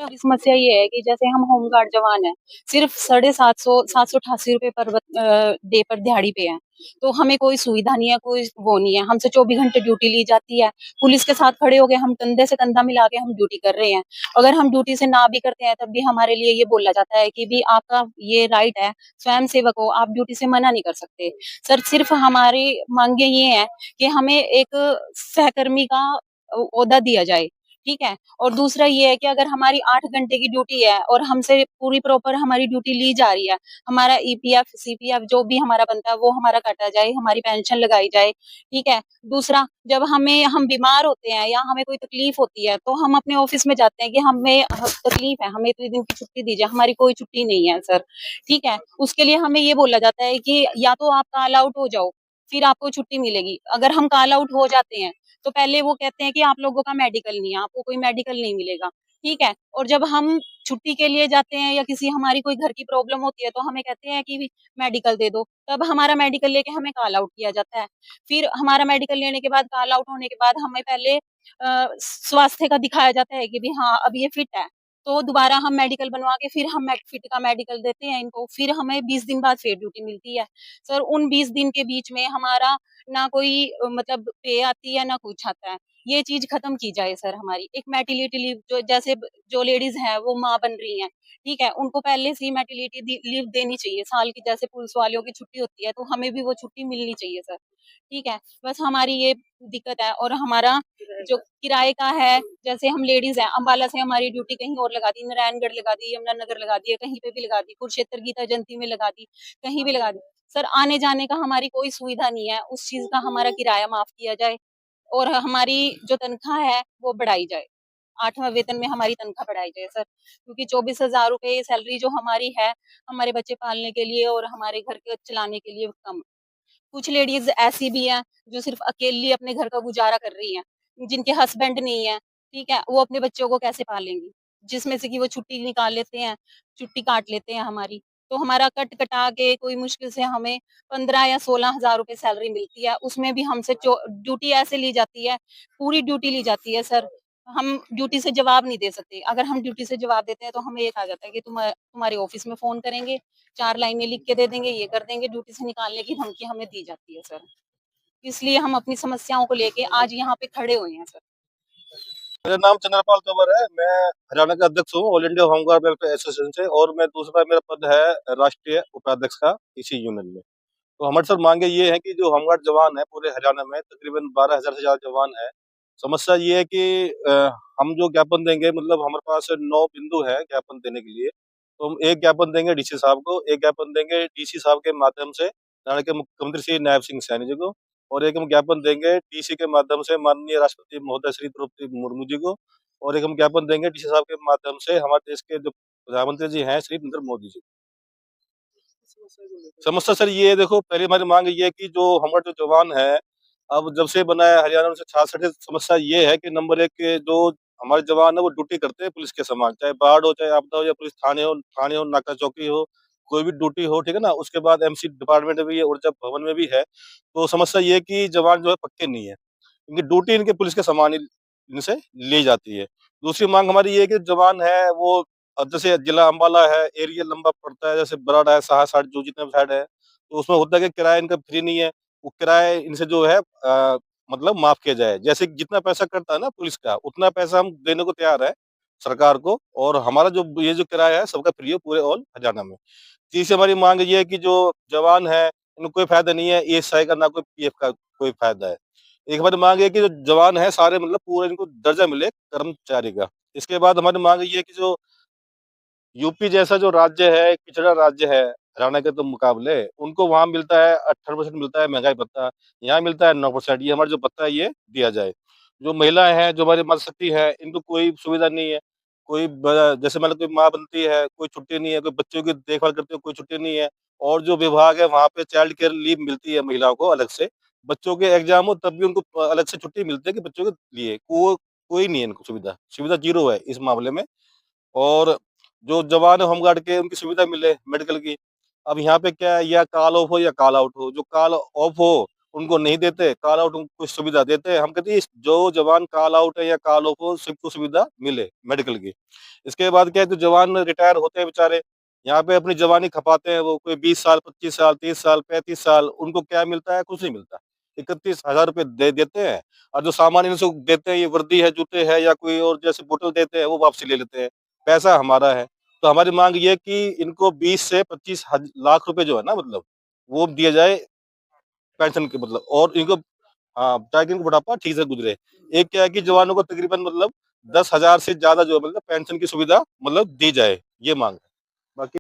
अभी समस्या ये है कि जैसे हम होमगार्ड जवान हैं, सिर्फ 750 788 रुपए पर डे पर दिहाड़ी पे हैं। तो हमें कोई सुविधा नहीं है, कोई वो नहीं है। हमसे 24 घंटे ड्यूटी ली जाती है। पुलिस के साथ खड़े हो गए, हम कंधे से कंधा मिला के हम ड्यूटी कर रहे हैं। अगर हम ड्यूटी से ना भी करते हैं, तब भी हमारे लिए ये बोला जाता है कि भी आपका ये राइट है, स्वयं सेवक हो, आप ड्यूटी से मना नहीं कर सकते। सर, सिर्फ हमारी मांगे ये हैं कि हमें एक सहकर्मी का ओहदा दिया जाए, ठीक है? और दूसरा ये है कि अगर हमारी 8 घंटे की ड्यूटी है और हमसे पूरी प्रॉपर हमारी ड्यूटी ली जा रही है, हमारा ईपीएफ, सीपीएफ जो भी हमारा बनता है वो हमारा काटा जाए, हमारी पेंशन लगाई जाए, ठीक है? दूसरा, जब हम बीमार होते हैं या हमें कोई तकलीफ होती है, तो हम अपने ऑफिस में जाते हैं कि हमें तकलीफ है, हमें इतने दिन की छुट्टी दीजिए, हमारी कोई छुट्टी नहीं है सर, ठीक है? उसके लिए हमें ये बोला जाता है कि या तो आप कॉल आउट हो जाओ, फिर आपको छुट्टी मिलेगी। अगर हम कॉल आउट हो जाते हैं, तो पहले वो कहते हैं कि आप लोगों का मेडिकल नहीं है, आपको कोई मेडिकल नहीं मिलेगा, ठीक है? और जब हम छुट्टी के लिए जाते हैं या किसी हमारी कोई घर की प्रॉब्लम होती है, तो हमें कहते हैं कि मेडिकल दे दो, तब हमारा मेडिकल लेके हमें कॉल आउट किया जाता है। फिर हमारा मेडिकल लेने के बाद, कॉल आउट होने के बाद हमें पहले स्वास्थ्य का दिखाया जाता है कि हाँ, अब ये फिट है। तो दोबारा हम मेडिकल बनवा के फिर हम फिट का मेडिकल देते हैं इनको, फिर हमें 20 दिन बाद फिर ड्यूटी मिलती है। सर, उन 20 दिन के बीच में हमारा ना कोई मतलब पे आती है ना कुछ आता है। ये चीज़ खत्म की जाए सर हमारी। एक मैटरनिटी लीव जो जैसे जो लेडीज़ हैं वो माँ बन रही हैं, ठीक है? उनको पहले से ही मैटरनिटी लीव देनी चाहिए। साल की जैसे पुलिस वालों की छुट्टी होती है, तो हमें भी वो छुट्टी मिलनी चाहिए सर, ठीक है? बस हमारी ये दिक्कत है। और हमारा जो किराए का है, जैसे हम लेडीज़ हैं, अम्बाला से हमारी ड्यूटी कहीं और लगा दी, नारायणगढ़ लगा दी, यमुनानगर लगा दी, कहीं पे भी लगा दी, कुरुक्षेत्र गीता जयंती में लगा दी, कहीं भी लगा दी। सर, आने-जाने का हमारी कोई सुविधा नहीं है, उस चीज़ का हमारा किराया माफ़ किया जाए और हमारी जो तनख्वाह है वो बढ़ाई जाए। 8वाँ वेतन में हमारी तनख्वाह बढ़ाई जाए सर, क्योंकि 24,000 रुपए सैलरी जो हमारी है, हमारे बच्चे पालने के लिए और हमारे घर के चलाने के लिए कम। कुछ लेडीज़ ऐसी भी हैं जो सिर्फ़ अकेली अपने घर का गुज़ारा कर रही हैं, जिनके हस्बैंड नहीं है, ठीक है? वो अपने बच्चों को कैसे पालेंगी? जिसमें से कि वो छुट्टी निकाल लेते हैं, छुट्टी काट लेते हैं हमारी। तो हमारा कट-कटा के कोई मुश्किल से हमें 15 या 16,000 रुपए सैलरी मिलती है, उसमें भी हमसे ड्यूटी ऐसे ली जाती है, पूरी ड्यूटी ली जाती है सर। हम ड्यूटी से जवाब नहीं दे सकते। अगर हम ड्यूटी से जवाब देते हैं तो हमें ये कहा जाता है कि तुम्हारे ऑफ़िस में फ़ोन करेंगे, 4 लाइनें लिख के दे देंगे, ये कर देंगे, ड्यूटी से निकालने की धमकी हमें दी जाती है सर। इसलिए हम अपनी समस्याओं को लेके आज यहाँ पे खड़े हुए हैं सर। मेरा नाम चंद्रपाल तंवर है। मैं हरियाणा का अध्यक्ष हूँ all India home guard welfare association से, और मैं दूसरा मेरा पद है राष्ट्रीय उपाध्यक्ष का इसी यूनियन में। तो हमारे सर मांगे ये है कि जो होमगार्ड जवान है पूरे हरियाणा में तकरीबन 12,000 से ज्यादा जवान है। समस्या ये है कि हम जो ज्ञापन देंगे, मतलब हमारे पास 9 बिंदु है ज्ञापन देने के लिए। तो हम एक ज्ञापन देंगे डीसी साहब को, एक ज्ञापन देंगे डीसी साहब के माध्यम से हरियाणा के मुख्यमंत्री श्री नायब सिंह सैनी जी को, और एक हम ज्ञापन देंगे डीसी के माध्यम से माननीय राष्ट्रपति महोदय श्री द्रौपदी मुर्मू जी को, और एक हम ज्ञापन देंगे डीसी साहब के माध्यम से हमारे देश के जो प्रधानमंत्री जी हैं श्री नरेंद्र मोदी जी। समस्या सर ये है, देखो पहले हमारी मांग ये है कि जो हमारा जो जवान है, अब जब से बना है हरियाणा 1966 से, समस्या ये है कि नंबर एक के जो हमारे जवान है वो ड्यूटी करते हैं पुलिस के समान, चाहे बाढ़ हो, चाहे आपदा हो, या पुलिस थाने हो, नाका चौकी हो, कोई भी ड्यूटी हो, ठीक है ना। उसके बाद एमसी डिपार्टमेंट में भी है, ऊर्जा भवन में भी है। तो समस्या ये है कि जवान जो है पक्के नहीं है, इनकी ड्यूटी इनके पुलिस के समान ही इनसे ली जाती है। दूसरी मांग हमारी ये है कि जवान है वो, अब जैसे जिला अम्बाला है, एरिया लंबा पड़ता है, जैसे बराड़ा है, साहा जो जितने भी साइड है, तो उसमें होता है कि किराया इनका फ्री नहीं है। वो किराया इनसे जो है मतलब माफ किया जाए। जैसे जितना पैसा कटता है ना पुलिस का, उतना पैसा हम देने को तैयार है सरकार को, और हमारा जो ये जो किराया है सबका फ्री है पूरे ऑल हरियाणा में। तीसरी हमारी मांग ये है कि जो जवान है इनको कोई फायदा नहीं है ईएसआई का, ना कोई पीएफ का कोई फायदा है। एक हमारी मांग है कि जो जवान है सारे, मतलब पूरा इनको दर्जा मिले कर्मचारी का। इसके बाद हमारी मांग ये है कि जो यूपी जैसा जो राज्य है, एक पिछड़ा राज्य है हरियाणा के तो मुकाबले, उनको वहाँ मिलता है 18% मिलता है महंगाई भत्ता, यहाँ मिलता है 9%। ये हमारा जो भत्ता है ये दिया जाए। जो महिलाएं हैं, जो हमारी माता शक्ति है, इनको कोई सुविधा नहीं है। जैसे मतलब कोई माँ बनती है कोई छुट्टी नहीं है, कोई बच्चों की देखभाल करती है कोई छुट्टी नहीं है, और जो विभाग है वहाँ पे चाइल्ड केयर लीव मिलती है महिलाओं को अलग से। बच्चों के एग्जाम हो तब भी उनको अलग से छुट्टी मिलती है कि बच्चों के लिए कोई नहीं है, इनको सुविधा सुविधा जीरो है इस मामले में। और जो जवान होमगार्ड के उनकी सुविधा मिले मेडिकल की। अब यहाँ पे क्या है, या कॉल ऑफ हो या कॉल आउट हो। जो कॉल ऑफ हो उनको नहीं देते, कॉल आउट उनको कुछ सुविधा देते हैं। हम कहते हैं जो जवान कॉल आउट है या कॉल ऑफ हो सबको सुविधा मिले मेडिकल की। इसके बाद क्या है, जो जवान रिटायर होते हैं बेचारे, यहाँ पे अपनी जवानी खपाते हैं, वो कोई 20 साल, 25 साल, 30 साल, 35 साल, उनको क्या मिलता है? कुछ नहीं मिलता। 31,000 रुपए देते हैं, और जो सामान इनको देते हैं, ये वर्दी है, जूते हैं या कोई और जैसे बोतल देते हैं, वो वापसी ले लेते हैं। पैसा हमारा है। तो हमारी मांग ये है कि इनको 20 से 25 लाख रुपए जो है ना, मतलब वो दिया जाए पेंशन के, मतलब, और इनको, हाँ, ताकि इनको बुढ़ापा ठीक से गुजरे। एक क्या है कि जवानों को तकरीबन मतलब 10,000 से ज्यादा जो है मतलब पेंशन की सुविधा मतलब दी जाए, ये मांग है।